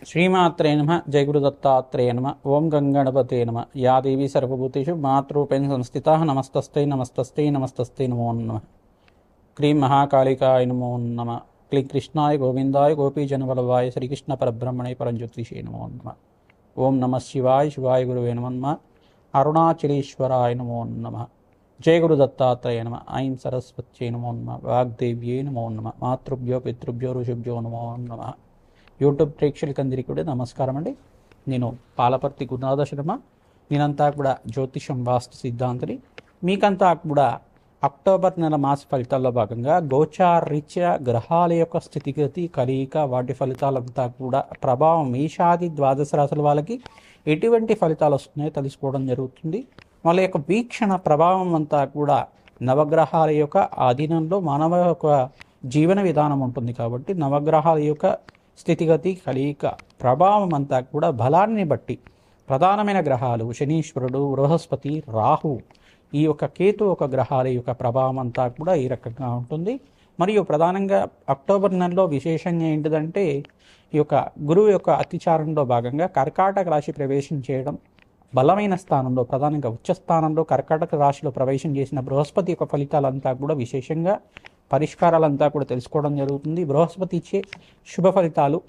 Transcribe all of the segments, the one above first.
శ్రీమాత్రే నమ జయ గురుదత్తాత్రేయ నమ ఓం గంగణపతే నమ యా దేవి సర్వభూతేషు మాతృపేణ సంస్థితా నమస్తస్తై నమస్తస్తై నమస్తస్తై నమో నమ క్రీం మహాకాళికాయ నమో నమ క్లీం కృష్ణాయ గోవిందాయ గోపీజనవల్లభాయ శ్రీకృష్ణ పరబ్రహ్మణే పరంజ్యోతిషే నమో నమ ఓం నమ శివాయ శివాయ గురువే నమో నమ అరుణాచలేశ్వరాయ నమో నమ జయ గురుదత్తాత్రేయ నమ ఐం సరస్వత్యై నమో నమ వాగ్దేవ్యే నమో నమ మాతృభ్యో పితృభ్యో ఋషిభ్యో నమో నమ యూట్యూబ్ ప్రేక్షకులందరికీ కూడా నమస్కారం అండి. నేను పాలపర్తి గురునాథ శర్మ. నేనంతా కూడా జ్యోతిషం వాస్తు సిద్ధాంతిని. మీకంతా కూడా అక్టోబర్ నెల మాస ఫలితాల్లో భాగంగా గోచారీత్యా గ్రహాల యొక్క స్థితిగతి కలయిక వాటి ఫలితాలంతా కూడా ప్రభావం మేషాది ద్వాదశ రాశుల వాళ్ళకి ఎటువంటి ఫలితాలు వస్తున్నాయో తెలుసుకోవడం జరుగుతుంది. వాళ్ళ యొక్క వీక్షణ ప్రభావం అంతా కూడా నవగ్రహాల యొక్క ఆధీనంలో మానవ యొక్క జీవన విధానం ఉంటుంది. కాబట్టి నవగ్రహాల యొక్క స్థితిగతి కలయిక ప్రభావం అంతా కూడా బలాన్ని బట్టి ప్రధానమైన గ్రహాలు శనీశ్వరుడు, బృహస్పతి, రాహు, ఈ యొక్క కేతు ఒక గ్రహాల యొక్క ప్రభావం అంతా కూడా ఈ రకంగా ఉంటుంది. మరియు ప్రధానంగా అక్టోబర్ నెలలో విశేషంగా ఏంటిదంటే ఈ యొక్క గురువు యొక్క అతిచారంలో భాగంగా కర్కాటక రాశి ప్రవేశం చేయడం, బలమైన స్థానంలో ప్రధానంగా ఉచ్చ స్థానంలో కర్కాటక రాశిలో ప్రవేశం చేసిన బృహస్పతి యొక్క ఫలితాలంతా కూడా విశేషంగా పరిష్కారాలంతా కూడా తెలుసుకోవడం జరుగుతుంది. బృహస్పతి ఇచ్చే శుభ ఫలితాలు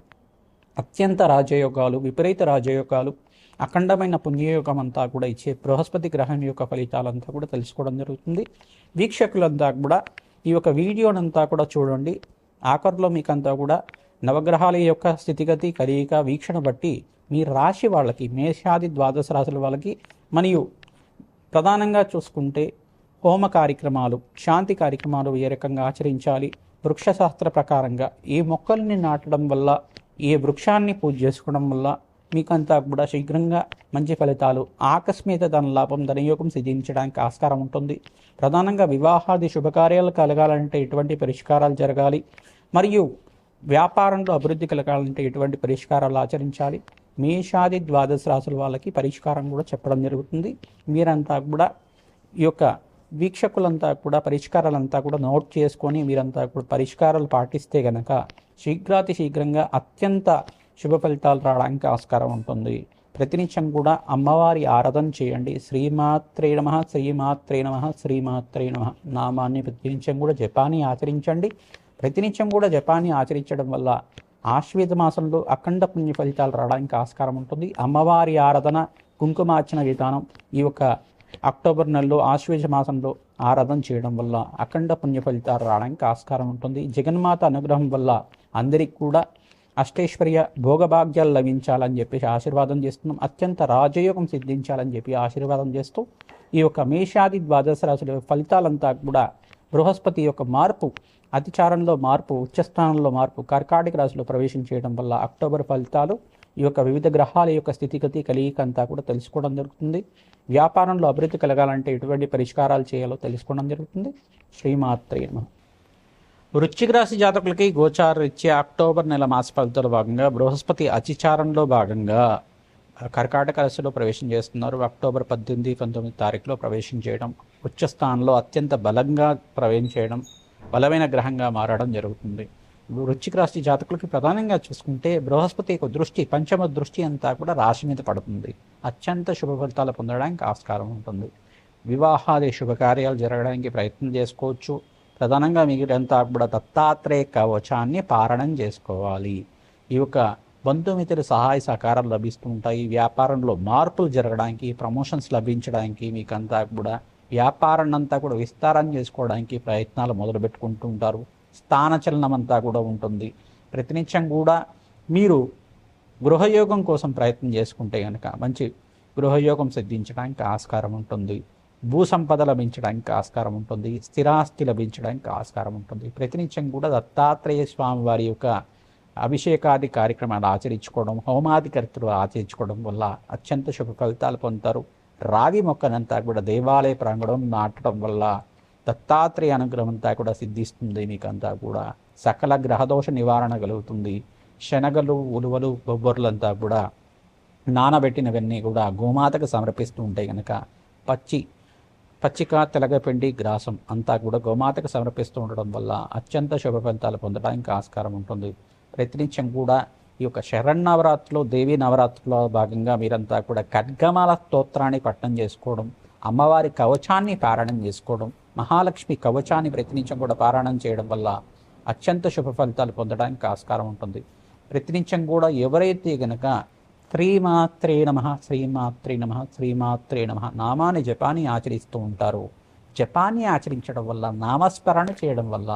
అత్యంత రాజయోగాలు, విపరీత రాజయోగాలు, అఖండమైన పుణ్యయోగం అంతా కూడా ఇచ్చే బృహస్పతి గ్రహం యొక్క ఫలితాలంతా కూడా తెలుసుకోవడం జరుగుతుంది. వీక్షకులంతా కూడా ఈ యొక్క వీడియోనంతా కూడా చూడండి. ఆఖరిలో మీకంతా కూడా నవగ్రహాల యొక్క స్థితిగతి కలయిక వీక్షణ బట్టి మీ రాశి వాళ్ళకి మేషాది ద్వాదశ రాశుల వాళ్ళకి మరియు ప్రధానంగా చూసుకుంటే హోమ కార్యక్రమాలు, శాంతి కార్యక్రమాలు ఏ రకంగా ఆచరించాలి, వృక్షశాస్త్ర ప్రకారంగా ఏ మొక్కల్ని నాటడం వల్ల, ఏ వృక్షాన్ని పూజ చేసుకోవడం వల్ల మీకంతా కూడా శీఘ్రంగా మంచి ఫలితాలు, ఆకస్మిక ధనలాభం, ధనయోగం సిద్ధించడానికి ఆస్కారం ఉంటుంది. ప్రధానంగా వివాహాది శుభకార్యాలు కలగాలంటే ఎటువంటి పరిష్కారాలు జరగాలి, మరియు వ్యాపారంలో అభివృద్ధి కలగాలంటే ఎటువంటి పరిష్కారాలు ఆచరించాలి, మేషాది ద్వాదశ రాశుల వాళ్ళకి పరిష్కారం కూడా చెప్పడం జరుగుతుంది. మీరంతా కూడా ఈ యొక్క వీక్షకులంతా కూడా పరిష్కారాలంతా కూడా నోట్ చేసుకొని మీరంతా కూడా పరిష్కారాలు పాటిస్తే గనక శీఘ్రాతి శీఘ్రంగా అత్యంత శుభ ఫలితాలు రావడానికి ఆస్కారం ఉంటుంది. ప్రతినిత్యం కూడా అమ్మవారి ఆరాధన చేయండి. శ్రీమాత్రే నమః, శ్రీమాత్రే నమః, శ్రీమాత్రే నమః నామాన్ని ప్రతినిత్యం కూడా జపాన్ని ఆచరించండి. ప్రతినిత్యం కూడా జపాన్ని ఆచరించడం వల్ల ఆశ్వేత మాసంలో అఖండ పుణ్య ఫలితాలు రావడానికి ఆస్కారం ఉంటుంది. అమ్మవారి ఆరాధన, కుంకుమార్చన విధానం ఈ యొక్క అక్టోబర్ నెలలో ఆశ్వేజ మాసంలో ఆరాధన చేయడం వల్ల అఖండ పుణ్య ఫలితాలు రావడానికి ఆస్కారం ఉంటుంది. జగన్మాత అనుగ్రహం వల్ల అందరికీ కూడా అష్టైశ్వర్య భోగభాగ్యాలు లభించాలని చెప్పేసి ఆశీర్వాదం చేస్తున్నాం. అత్యంత రాజయోగం సిద్ధించాలని చెప్పి ఆశీర్వాదం చేస్తూ ఈ యొక్క మేషాది ద్వాదశ రాశుల ఫలితాలంతా కూడా బృహస్పతి యొక్క మార్పు, అతిచారంలో మార్పు, ఉచ్చస్థానంలో మార్పు, కర్కాటక రాశిలో ప్రవేశం చేయడం వల్ల అక్టోబర్ ఫలితాలు ఈ యొక్క వివిధ గ్రహాల యొక్క స్థితిగతి కలయిక అంతా కూడా తెలుసుకోవడం జరుగుతుంది. వ్యాపారంలో అభివృద్ధి కలగాలంటే ఎటువంటి పరిష్కారాలు చేయాలో తెలుసుకోవడం జరుగుతుంది. శ్రీమాత్రే నమః. వృశ్చిక రాశి జాతకులకి గోచారరీత్యా అక్టోబర్ నెల మాస ఫలితాల భాగంగా బృహస్పతి అతిచారంలో భాగంగా కర్కాటక రాశిలో ప్రవేశం చేస్తున్నారు. అక్టోబర్ 18, 19 తారీఖులో ప్రవేశం చేయడం, ఉచ్చ స్థానంలో అత్యంత బలంగా ప్రవేశం చేయడం, బలమైన గ్రహంగా మారడం జరుగుతుంది. వృశ్చిక రాశి జాతకులకి ప్రధానంగా చూసుకుంటే బృహస్పతి యొక్క దృష్టి, పంచమ దృష్టి అంతా కూడా రాశి మీద పడుతుంది. అత్యంత శుభ ఫలితాలు పొందడానికి ఆస్కారం ఉంటుంది. వివాహాది శుభకార్యాలు జరగడానికి ప్రయత్నం చేసుకోవచ్చు. ప్రధానంగా మీరంతా కూడా దత్తాత్రేయ కవచాన్ని పారాయణం చేసుకోవాలి. ఈ యొక్క బంధుమిత్రుల సహాయ సహకారాలు లభిస్తూ ఉంటాయి. వ్యాపారంలో మార్పులు జరగడానికి, ప్రమోషన్స్ లభించడానికి మీకంతా కూడా వ్యాపారాన్ని అంతా కూడా విస్తారం చేసుకోవడానికి ప్రయత్నాలు మొదలు పెట్టుకుంటూ ఉంటారు. స్థానచలనం అంతా కూడా ఉంటుంది. ప్రతినిత్యం కూడా మీరు గృహయోగం కోసం ప్రయత్నం చేసుకుంటే కనుక మంచి గృహయోగం సిద్ధించడానికి ఆస్కారం ఉంటుంది. భూ సంపద లభించడానికి ఆస్కారం ఉంటుంది. స్థిరాస్తి లభించడానికి ఆస్కారం ఉంటుంది. ప్రతినిత్యం కూడా దత్తాత్రేయ స్వామి వారి యొక్క అభిషేకాది కార్యక్రమాలు ఆచరించుకోవడం, హోమాది కర్తలు ఆచరించుకోవడం వల్ల అత్యంత శుభ ఫలితాలు పొందుతారు. రావి మొక్కనంతా కూడా దేవాలయ ప్రాంగణం నాటడం వల్ల దత్తాత్రేయ అనుగ్రహం అంతా కూడా సిద్ధిస్తుంది. మీకంతా కూడా సకల గ్రహదోష నివారణ కలుగుతుంది. శనగలు, ఉలువలు, బొబ్బర్లంతా కూడా నానబెట్టినవన్నీ కూడా గోమాతకు సమర్పిస్తూ ఉంటే కనుక పచ్చిక, తెలగపిండి, గ్రాసం అంతా కూడా గోమాతకు సమర్పిస్తూ ఉండడం వల్ల అత్యంత శుభ ఫలితాలు పొందడానికి ఆస్కారం ఉంటుంది. ప్రతినిత్యం కూడా ఈ యొక్క శరన్నవరాత్రిలో దేవీ నవరాత్రిలో భాగంగా మీరంతా కూడా ఖడ్గమాల స్తోత్రాన్ని పఠనం చేసుకోవడం, అమ్మవారి కవచాన్ని పారాయణం చేసుకోవడం, మహాలక్ష్మి కవచాన్ని ప్రతినిత్యం కూడా పారాయణం చేయడం వల్ల అత్యంత శుభ ఫలితాలు పొందడానికి ఆస్కారం ఉంటుంది. ప్రతినిత్యం కూడా ఎవరైతే గనక శ్రీమాత్రే నమః శ్రీమాత్రే నమః శ్రీమాత్రే నమః నామాన్ని జపాన్ని ఆచరిస్తూ ఉంటారో, జపాన్ని ఆచరించడం వల్ల, నామస్మరణ చేయడం వల్ల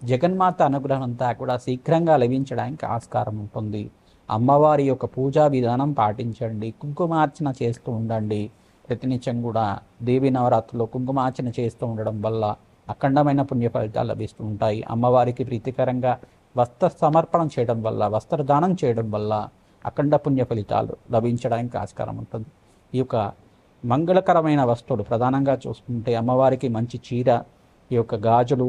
జగన్మాత అనుగ్రహం అంతా కూడా శీఘ్రంగా లభించడానికి ఆస్కారం ఉంటుంది. అమ్మవారి యొక్క పూజా విధానం పాటించండి, కుంకుమార్చన చేస్తూ ఉండండి. ప్రతినిత్యం కూడా దేవీ నవరాత్రిలో కుంకుమార్చన చేస్తూ ఉండడం వల్ల అఖండమైన పుణ్య ఫలితాలు లభిస్తూ ఉంటాయి. అమ్మవారికి ప్రీతికరంగా వస్త్ర సమర్పణం చేయడం వల్ల, వస్త్రదానం చేయడం వల్ల అఖండ పుణ్య ఫలితాలు లభించడానికి ఆస్కారం ఉంటుంది. ఈ యొక్క మంగళకరమైన వస్తువులు ప్రధానంగా చూసుకుంటే అమ్మవారికి మంచి చీర, ఈ యొక్క గాజులు,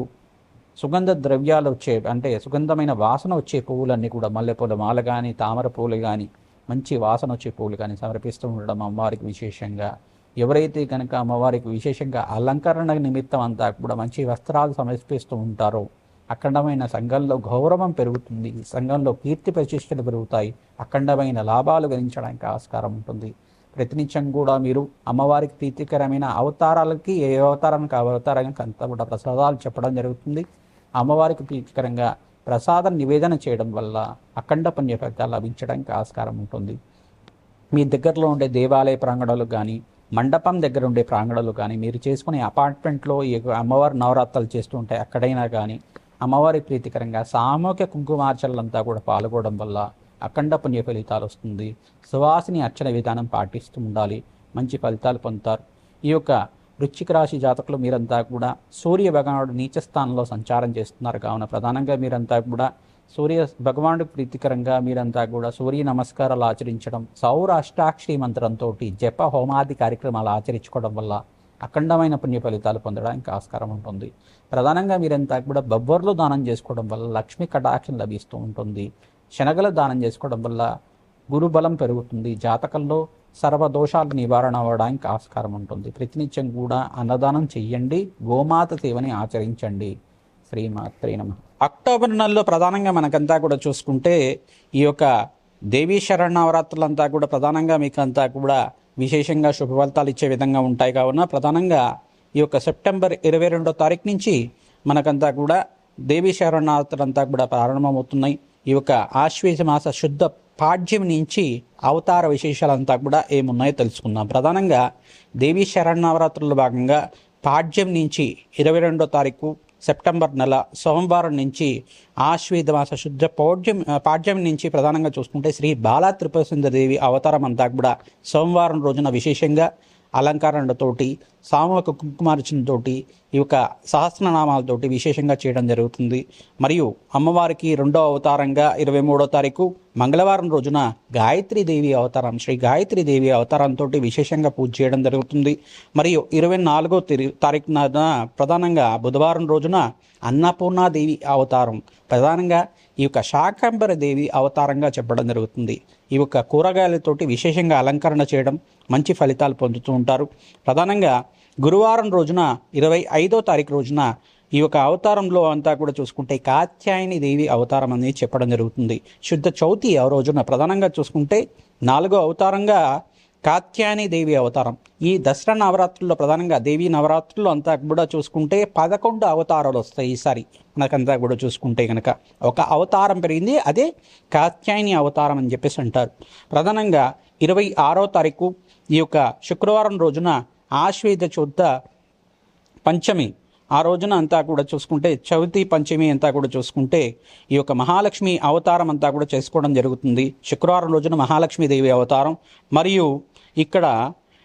సుగంధ ద్రవ్యాలు వచ్చే అంటే సుగంధమైన వాసన వచ్చే పువ్వులన్నీ కూడా మల్లెపూల మాల కానీ, తామర పువ్వులు కానీ, మంచి వాసన వచ్చే పువ్వులు కానీ సమర్పిస్తూ ఉండడం అమ్మవారికి విశేషంగా. ఎవరైతే కనుక అమ్మవారికి విశేషంగా అలంకరణ నిమిత్తం అంతా కూడా మంచి వస్త్రాలు సమర్పిస్తూ ఉంటారో అఖండమైన సంఘంలో గౌరవం పెరుగుతుంది, సంఘంలో కీర్తి ప్రతిష్టలు పెరుగుతాయి, అఖండమైన లాభాలు గణించడానికి ఆస్కారం ఉంటుంది. ప్రతినిత్యం కూడా మీరు అమ్మవారికి ప్రీతికరమైన అవతారాలకి ఏ అవతారానికి అవతారానికి అంతా కూడా ప్రసాదాలు చెప్పడం జరుగుతుంది. అమ్మవారికి ప్రీతికరంగా ప్రసాద నివేదన చేయడం వల్ల అఖండ పుణ్య ఫలితాలు లభించడానికి ఆస్కారం ఉంటుంది. మీ దగ్గరలో ఉండే దేవాలయ ప్రాంగణాలు కానీ, మండపం దగ్గర ఉండే ప్రాంగణాలు కానీ, మీరు చేసుకునే అపార్ట్మెంట్లో ఈ అమ్మవారి నవరాత్రులు చేస్తూ ఉంటాయి అక్కడైనా కానీ అమ్మవారి ప్రీతికరంగా సామూహిక కుంకుమార్చనలంతా కూడా పాల్గొనడం వల్ల అఖండ పుణ్య ఫలితాలు వస్తుంది. సువాసిని అర్చన విధానం పాటిస్తూ ఉండాలి, మంచి ఫలితాలు పొందుతారు. ఈ యొక్క వృశ్చిక రాశి జాతకులు మీరంతా కూడా సూర్య భగవానుడు నీచ స్థానంలో సంచారం చేస్తున్నారు కావున ప్రధానంగా మీరంతా కూడా సూర్య భగవానుడికి ప్రీతికరంగా మీరంతా కూడా సూర్య నమస్కారాలు ఆచరించడం, సౌర అష్టాక్షరి మంత్రంతో జప హోమాది కార్యక్రమాలు ఆచరించుకోవడం వల్ల అఖండమైన పుణ్య ఫలితాలు పొందడానికి ఆస్కారం ఉంటుంది. ప్రధానంగా మీరంతా కూడా బొబ్బర్లు దానం చేసుకోవడం వల్ల లక్ష్మీ కటాక్షం లభిస్తూ ఉంటుంది. శనగలు దానం చేసుకోవడం వల్ల గురుబలం పెరుగుతుంది. జాతకంలో సర్వదోషాలు నివారణ అవ్వడానికి ఆస్కారం ఉంటుంది. ప్రతినిత్యం కూడా అన్నదానం చెయ్యండి, గోమాత సేవని ఆచరించండి. శ్రీమాత్రే నమః. అక్టోబర్ నెలలో ప్రధానంగా మనకంతా కూడా చూసుకుంటే ఈ యొక్క దేవీ శరన్నవరాత్రులంతా కూడా ప్రధానంగా మీకంతా కూడా విశేషంగా శుభ ఫలితాలు ఇచ్చే విధంగా ఉంటాయి కావున ప్రధానంగా ఈ యొక్క సెప్టెంబర్ 22వ తారీఖు నుంచి మనకంతా కూడా దేవీ శరన్నవరాత్రులంతా కూడా ప్రారంభమవుతున్నాయి. ఈ యొక్క ఆశ్వేజ మాస శుద్ధ పాడ్యం నుంచి అవతార విశేషాలంతా కూడా ఏమున్నాయో తెలుసుకుందాం. ప్రధానంగా దేవీ శరన్నవరాత్రుల్లో భాగంగా పాడ్యం నుంచి 22వ తారీఖు సెప్టెంబర్ నెల సోమవారం నుంచి ఆశ్వేద మాస శుద్ధ పాడ్యం నుంచి ప్రధానంగా చూసుకుంటే శ్రీ బాలా త్రిపుర సుందరి దేవి అవతారం అంతా కూడా సోమవారం రోజున విశేషంగా అలంకరణలతోటి, సామూహిక కుంకుమార్చనతోటి, ఈ యొక్క సహస్రనామాలతోటి విశేషంగా చేయడం జరుగుతుంది. మరియు అమ్మవారికి రెండవ అవతారంగా 23వ తారీఖు మంగళవారం రోజున గాయత్రీదేవి అవతారం, శ్రీ గాయత్రీదేవి అవతారంతో విశేషంగా పూజ చేయడం జరుగుతుంది. మరియు 24వ తారీఖున ప్రధానంగా బుధవారం రోజున అన్నపూర్ణాదేవి అవతారం, ప్రధానంగా ఈ యొక్క శాకంబర దేవి అవతారంగా చెప్పడం జరుగుతుంది. ఈ యొక్క కూరగాయలతోటి విశేషంగా అలంకరణ చేయడం, మంచి ఫలితాలు పొందుతూ ఉంటారు. ప్రధానంగా గురువారం రోజున 25వ తారీఖు రోజున ఈ యొక్క అవతారంలో అంతా కూడా చూసుకుంటే కాత్యాయని దేవి అవతారం అనేది చెప్పడం జరుగుతుంది. శుద్ధ చౌతి ఆ రోజున ప్రధానంగా చూసుకుంటే 4వ అవతారంగా కాత్యాయని దేవి అవతారం. ఈ దసరా నవరాత్రుల్లో ప్రధానంగా దేవీ నవరాత్రుల్లో అంతా కూడా చూసుకుంటే 11 అవతారాలు వస్తాయి. ఈసారి మనకంతా కూడా చూసుకుంటే కనుక ఒక అవతారం పెరిగింది, అదే కాత్యాయని అవతారం అని చెప్పేసి అంటారు. ప్రధానంగా 26వ తారీఖు ఈ యొక్క శుక్రవారం రోజున ఆశ్వేద శుద్ధ పంచమి, ఆ రోజున అంతా కూడా చూసుకుంటే చవితి పంచమి అంతా కూడా చూసుకుంటే ఈ యొక్క మహాలక్ష్మి అవతారం అంతా కూడా చేసుకోవడం జరుగుతుంది. శుక్రవారం రోజున మహాలక్ష్మీదేవి అవతారం, మరియు ఇక్కడ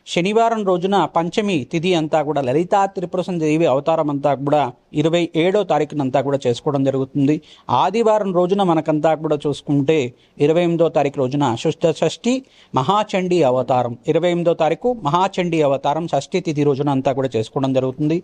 శనివారం రోజున పంచమి తిథి అంతా కూడా లలితా త్రిపుర సుందరి దేవి అవతారం అంతా కూడా 27వ తారీఖునంతా కూడా చేసుకోవడం జరుగుతుంది. ఆదివారం రోజున మనకంతా కూడా చూసుకుంటే 28వ తారీఖు రోజున శుద్ధ షష్ఠి మహాచండీ అవతారం, 28వ తారీఖు మహాచండీ అవతారం షష్ఠి తిథి రోజున అంతా కూడా చేసుకోవడం జరుగుతుంది.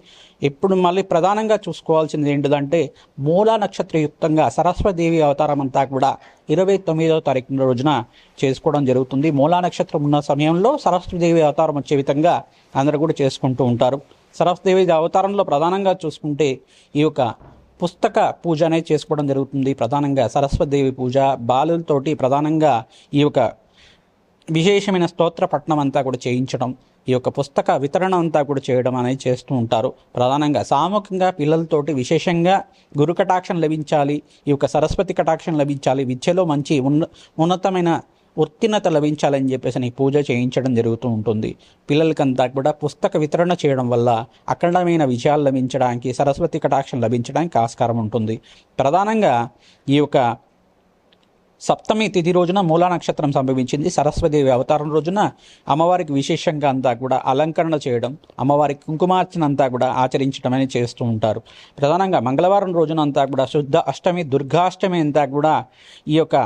ఇప్పుడు మళ్ళీ ప్రధానంగా చూసుకోవాల్సింది ఏంటిదంటే మూలా నక్షత్రయుక్తంగా సరస్వతీదేవి అవతారం అంతా కూడా 29వ తారీఖు రోజున చేసుకోవడం జరుగుతుంది. మూలా నక్షత్రం ఉన్న సమయంలో సరస్వతీదేవి అవతారం వచ్చే విధంగా అందరూ కూడా చేసుకుంటూ ఉంటారు. సరస్వతీదేవి అవతారంలో ప్రధానంగా చూసుకుంటే ఈ యొక్క పుస్తక పూజ అనేది చేసుకోవడం జరుగుతుంది. ప్రధానంగా సరస్వతీదేవి పూజ, బాలులతోటి ప్రధానంగా ఈ యొక్క విశేషమైన స్తోత్ర పఠనం అంతా కూడా చేయించడం, ఈ యొక్క పుస్తక వితరణ అంతా కూడా చేయడం అనేది చేస్తూ ఉంటారు. ప్రధానంగా సామూహికంగా పిల్లలతోటి విశేషంగా గురు కటాక్షం లభించాలి, ఈ యొక్క సరస్వతి కటాక్షం లభించాలి, విద్యలో మంచి ఉన్నతమైన ఉత్తీర్ణత లభించాలని చెప్పేసి పూజ చేయించడం జరుగుతూ ఉంటుంది. పిల్లలకంతా కూడా పుస్తక వితరణ చేయడం వల్ల అఖండమైన విజయాలు లభించడానికి, సరస్వతి కటాక్షం లభించడానికి ఆస్కారం ఉంటుంది. ప్రధానంగా ఈ యొక్క సప్తమి తిథి రోజున మూలా నక్షత్రం సంభవించింది. సరస్వతిదేవి అవతారం రోజున అమ్మవారికి విశేషంగా అంతా కూడా అలంకరణ చేయడం, అమ్మవారికి కుంకుమార్చన అంతా కూడా ఆచరించడం అనేది చేస్తూ ఉంటారు. ప్రధానంగా మంగళవారం రోజున అంతా కూడా శుద్ధ అష్టమి, దుర్గాష్టమి అంతా కూడా ఈ యొక్క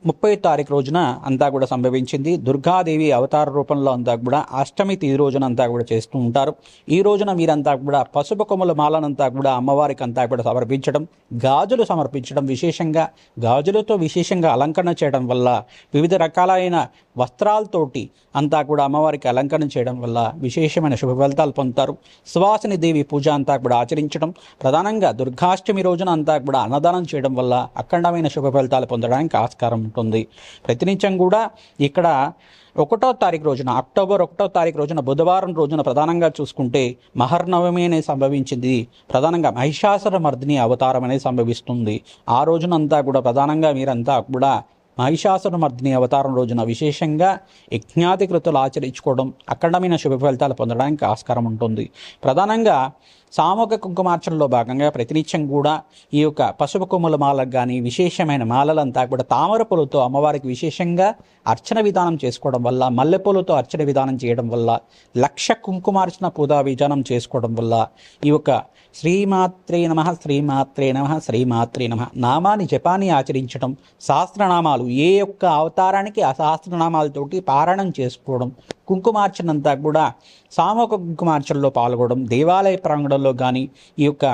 30వ తారీఖు రోజున అంతా కూడా సంభవించింది. దుర్గాదేవి అవతార రూపంలో అంతా కూడా అష్టమి తిథి రోజున అంతా కూడా చేస్తూ ఉంటారు. ఈ రోజున మీరంతా కూడా పసుపు కొమ్ముల మాలనంతా కూడా అమ్మవారికి అంతా కూడా సమర్పించడం, గాజులు సమర్పించడం, విశేషంగా గాజులతో విశేషంగా అలంకరణ చేయడం వల్ల, వివిధ రకాలైన వస్త్రాలతోటి అంతా కూడా అమ్మవారికి అలంకరణ చేయడం వల్ల విశేషమైన శుభ ఫలితాలు పొందుతారు. సువాసిని దేవి పూజ అంతా కూడా ఆచరించడం, ప్రధానంగా దుర్గాష్టమి రోజున అంతా కూడా అన్నదానం చేయడం వల్ల అఖండమైన శుభ ఫలితాలు పొందడానికి ఆస్కారం ఉంటుంది. ప్రతినిత్యం కూడా ఇక్కడ 1వ తారీఖు రోజున, అక్టోబర్ 1వ తారీఖు రోజున బుధవారం రోజున ప్రధానంగా చూసుకుంటే మహర్నవమి అనేది సంభవించింది. ప్రధానంగా మహిషాసుర మర్దిని అవతారం అనేది సంభవిస్తుంది. ఆ రోజునంతా కూడా ప్రధానంగా మీరంతా కూడా మహిషాసుర మర్దిని అవతారం రోజున విశేషంగా యజ్ఞాధికృతులు ఆచరించుకోవడం, అఖండమైన శుభ ఫలితాలు పొందడానికి ఆస్కారం ఉంటుంది. ప్రధానంగా సామూహిక కుంకుమార్చనలో భాగంగా ప్రతినిత్యం కూడా ఈ యొక్క పసుపు కొమ్ముల మాలకు కానీ విశేషమైన మాలలంతా కూడా తామర పూలతో అమ్మవారికి విశేషంగా అర్చన విధానం చేసుకోవడం వల్ల, మల్లెపూలతో అర్చన విధానం చేయడం వల్ల, లక్ష కుంకుమార్చన పూజా విధానం చేసుకోవడం వల్ల ఈ యొక్క శ్రీమాత్రే నమః, శ్రీమాత్రే నమః, శ్రీమాత్రే నమః నామాన్ని జపాన్ని ఆచరించడం, సహస్రనామాలు ఏ యొక్క అవతారానికి ఆ సహస్రనామాలతోటి పారాయణం చేసుకోవడం, కుంకుమార్చన అంతా కూడా సామూహిక కుంకుమార్చనలో పాల్గొనడం, దేవాలయ ప్రాంగణంలో కానీ, ఈ యొక్క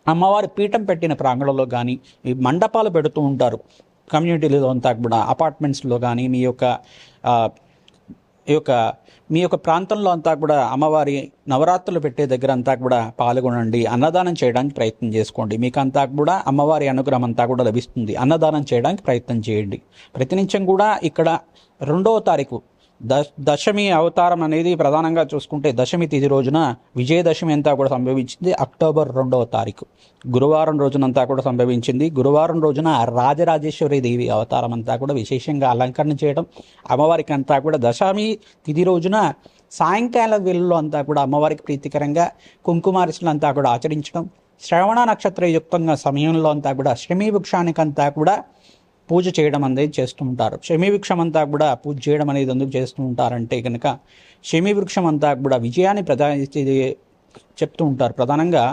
అమ్మవారి పీఠం పెట్టిన ప్రాంగణంలో కానీ, ఈ మండపాలు పెడుతూ ఉంటారు కమ్యూనిటీలో అంతా కూడా, అపార్ట్మెంట్స్లో కానీ, మీ యొక్క ప్రాంతంలో అంతా కూడా అమ్మవారి నవరాత్రులు పెట్టే దగ్గర అంతా కూడా పాల్గొనండి, అన్నదానం చేయడానికి ప్రయత్నం చేసుకోండి. మీకు అంతా కూడా అమ్మవారి అనుగ్రహం అంతా కూడా లభిస్తుంది. అన్నదానం చేయడానికి ప్రయత్నం చేయండి. ప్రతినిత్యం కూడా ఇక్కడ 2వ తారీఖు దశమి అవతారం అనేది ప్రధానంగా చూసుకుంటే దశమి తిథి రోజున విజయదశమి అంతా కూడా సంభవించింది. అక్టోబర్ 2వ తారీఖు గురువారం రోజునంతా కూడా సంభవించింది. గురువారం రోజున రాజరాజేశ్వరి దేవి అవతారం అంతా కూడా విశేషంగా అలంకరణ చేయడం, అమ్మవారికి అంతా కూడా దశమి తిథి రోజున సాయంకాల వేళల్లో అంతా కూడా అమ్మవారికి ప్రీతికరంగా కుంకుమార్చనలు అంతా కూడా ఆచరించడం, శ్రవణ నక్షత్ర యుక్తంగా సమయంలో అంతా కూడా శమీ వృక్షానికంతా కూడా పూజ చేయడం అనేది చేస్తూ ఉంటారు. శమీ వృక్షం అంతా కూడా పూజ చేయడం అనేది ఎందుకు చేస్తూ ఉంటారంటే కనుక శమీ వృక్షం అంతా కూడా విజయాన్ని చెప్తూ ఉంటారు. ప్రధానంగా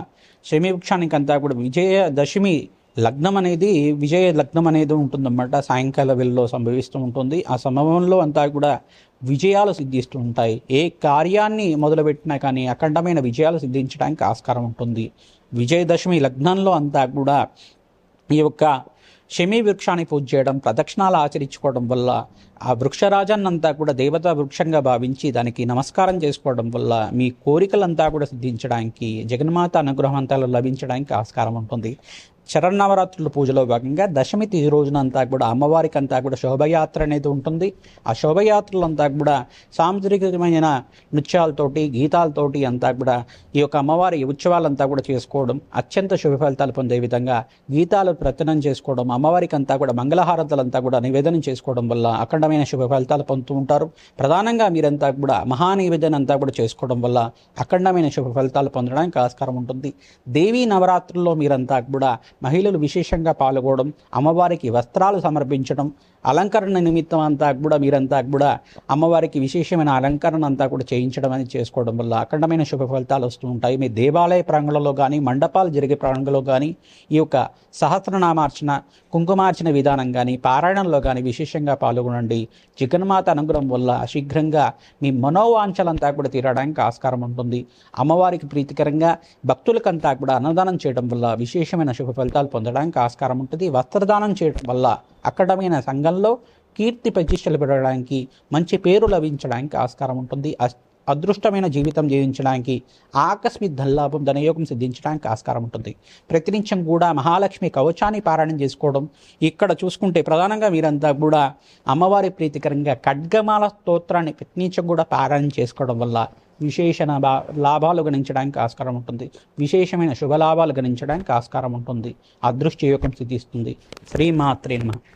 శమీ వృక్షానికి అంతా కూడా విజయదశమి లగ్నం అనేది విజయ లగ్నం అనేది ఉంటుందన్నమాట. సాయంకాల వేళలో సంభవిస్తూ ఉంటుంది. ఆ సమయంలో అంతా కూడా విజయాలు సిద్ధిస్తూ ఉంటాయి. ఏ కార్యాన్ని మొదలుపెట్టినా కానీ అఖండమైన విజయాలు సిద్ధించడానికి ఆస్కారం ఉంటుంది. విజయదశమి లగ్నంలో అంతా కూడా ఈ యొక్క శమీ వృక్షాన్ని పూజ చేయడం, ప్రదక్షిణాలు ఆచరించుకోవడం వల్ల ఆ వృక్షరాజాన్నంతా కూడా దేవతా వృక్షంగా భావించి దానికి నమస్కారం చేసుకోవడం వల్ల మీ కోరికలంతా కూడా సిద్ధించడానికి, జగన్మాత అనుగ్రహం అంతా లభించడానికి ఆస్కారం ఉంటుంది. శరన్నవరాత్రుల పూజలో భాగంగా దశమి తిథి రోజునంతా కూడా అమ్మవారికి అంతా కూడా శోభయాత్ర అనేది ఉంటుంది. ఆ శోభయాత్రలంతా కూడా సాంస్కృతికమైన నృత్యాలతోటి, గీతాలతోటి అంతా కూడా ఈ యొక్క అమ్మవారి ఉత్సవాలంతా కూడా చేసుకోవడం, అత్యంత శుభ ఫలితాలు పొందే విధంగా గీతాలు ప్రచనం చేసుకోవడం, అమ్మవారికి అంతా కూడా మంగళహారతులంతా కూడా నివేదన చేసుకోవడం వల్ల అఖండమైన శుభ ఫలితాలు పొందుతూ ఉంటారు. ప్రధానంగా మీరంతా కూడా మహానివేదన అంతా కూడా చేసుకోవడం వల్ల అఖండమైన శుభ ఫలితాలు పొందడానికి ఆస్కారం ఉంటుంది. దేవీ నవరాత్రుల్లో మీరంతా కూడా మహిళలు విశేషంగా పాల్గొనడం, అమ్మవారికి వస్త్రాలు సమర్పించడం, అలంకరణ నిమిత్తం అంతా కూడా మీరంతా కూడా అమ్మవారికి విశేషమైన అలంకరణ అంతా కూడా చేయించడం అనేది చేసుకోవడం వల్ల అఖండమైన శుభ ఫలితాలు వస్తూ ఉంటాయి. మీ దేవాలయ ప్రాంగణంలో కానీ, మండపాలు జరిగే ప్రాంగణంలో కానీ ఈ యొక్క సహస్రనామార్చన, కుంకుమార్చన విధానం కానీ, పారాయణంలో కానీ విశేషంగా పాల్గొనండి. జగన్మాత అనుగ్రహం వల్ల శీఘ్రంగా మీ మనోవాంఛలంతా కూడా తీరడానికి ఆస్కారం ఉంటుంది. అమ్మవారికి ప్రీతికరంగా భక్తులకంతా కూడా అన్నదానం చేయడం వల్ల విశేషమైన శుభ ఫలితాలు పొందడానికి ఆస్కారం ఉంటుంది. వస్త్రదానం చేయడం వల్ల అఖండమైన సంఘంలో కీర్తి ప్రతిష్టలు పెరగడానికి, మంచి పేరు లభించడానికి ఆస్కారం ఉంటుంది. అదృష్టమైన జీవితం జీవించడానికి, ఆకస్మిక ధనలాభం, ధనయోగం సిద్ధించడానికి ఆస్కారం ఉంటుంది. ప్రతినిత్యం కూడా మహాలక్ష్మి కవచాన్ని పారాయణం చేసుకోవడం. ఇక్కడ చూసుకుంటే ప్రధానంగా మీరంతా కూడా అమ్మవారి ప్రీతికరంగా ఖడ్గమాల స్తోత్రాన్ని ప్రతినిత్యం కూడా పారాయణం చేసుకోవడం వల్ల విశేష లాభాలు గణించడానికి ఆస్కారం ఉంటుంది. విశేషమైన శుభలాభాలు గణించడానికి ఆస్కారం ఉంటుంది. అదృష్ట యోగం సిద్ధిస్తుంది. శ్రీమాత్రే నమః.